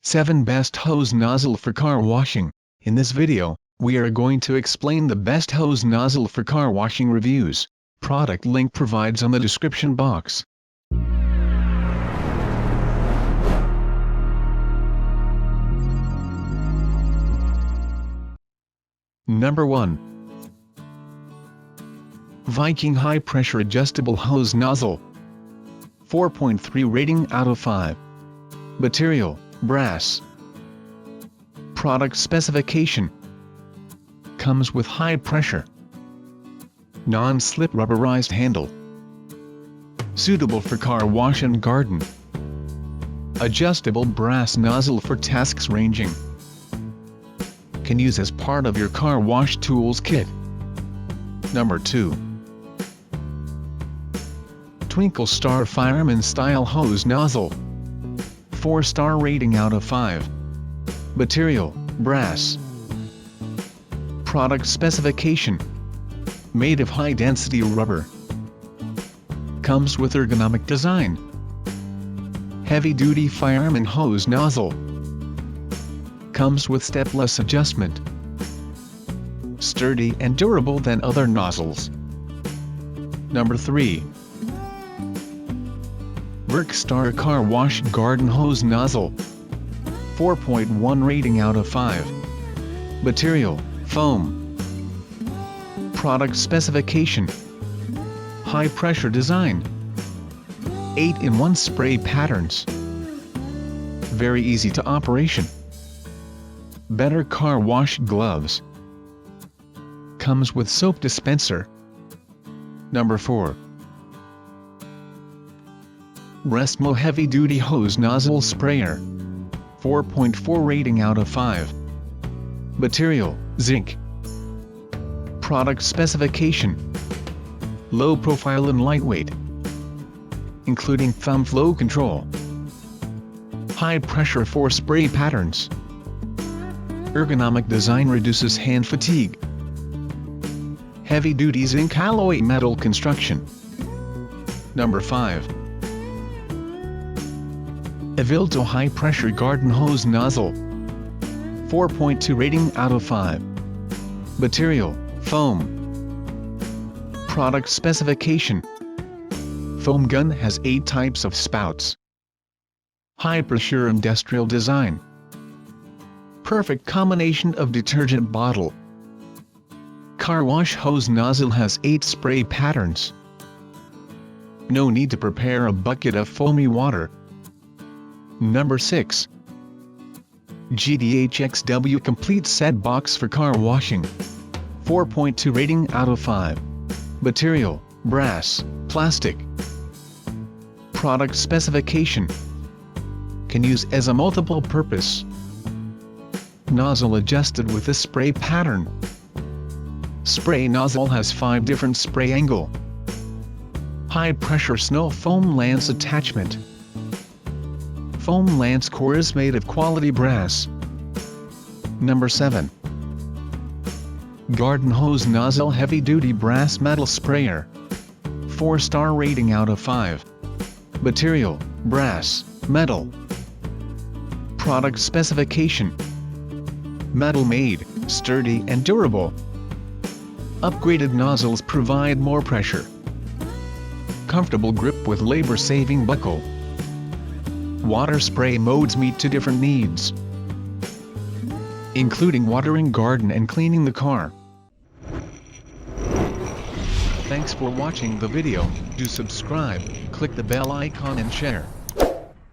7 Best Hose Nozzle for Car Washing. In this video, we are going to explain the best hose nozzle for car washing reviews. Product link provides on the description box. Number 1. Viking High Pressure Adjustable Hose Nozzle. 4.3 rating out of 5. Material: brass. Product specification: comes with high pressure, non-slip rubberized handle, suitable for car wash and garden, adjustable brass nozzle for tasks ranging, can use as part of your car wash tools kit. Number 2. Twinkle Star Fireman Style Hose Nozzle. 4-star rating out of 5. Material: brass. Product specification: made of high-density rubber. Comes with ergonomic design. Heavy-duty fireman hose nozzle. Comes with stepless adjustment. Sturdy and durable than other nozzles. Number 3. Workstar Car Wash Garden Hose Nozzle. 4.1 rating out of 5. Material: foam. Product specification: high pressure design. 8-in-1 spray patterns. Very easy to operation. Better car wash gloves. Comes with soap dispenser. Number 4. Restmo Heavy Duty Hose Nozzle Sprayer. 4.4 rating out of 5. Material: zinc. Product specification: low profile and lightweight, including thumb flow control. High pressure for spray patterns. Ergonomic design reduces hand fatigue. Heavy duty zinc alloy metal construction. Number 5. Avilto High Pressure Garden Hose Nozzle. 4.2 rating out of 5. Material: foam. Product specification: foam gun has 8 types of spouts. High pressure industrial design. Perfect combination of detergent bottle. Car wash hose nozzle has 8 spray patterns. No need to prepare a bucket of foamy water. Number 6. GDHXW Complete Set Box for Car Washing. 4.2 rating out of 5. Material: brass, plastic. Product specification: can use as a multiple purpose. Nozzle adjusted with a spray pattern. Spray nozzle has 5 different spray angle. High pressure snow foam lance attachment. Foam lance core is made of quality brass. Number 7. Garden Hose Nozzle Heavy Duty Brass Metal Sprayer. 4-star rating out of 5. Material: brass, metal. Product specification: metal made, sturdy and durable. Upgraded nozzles provide more pressure. Comfortable grip with labor-saving buckle. Water spray modes meet to different needs, including watering garden and cleaning the car. Thanks for watching the video. Do subscribe, click the bell icon and share.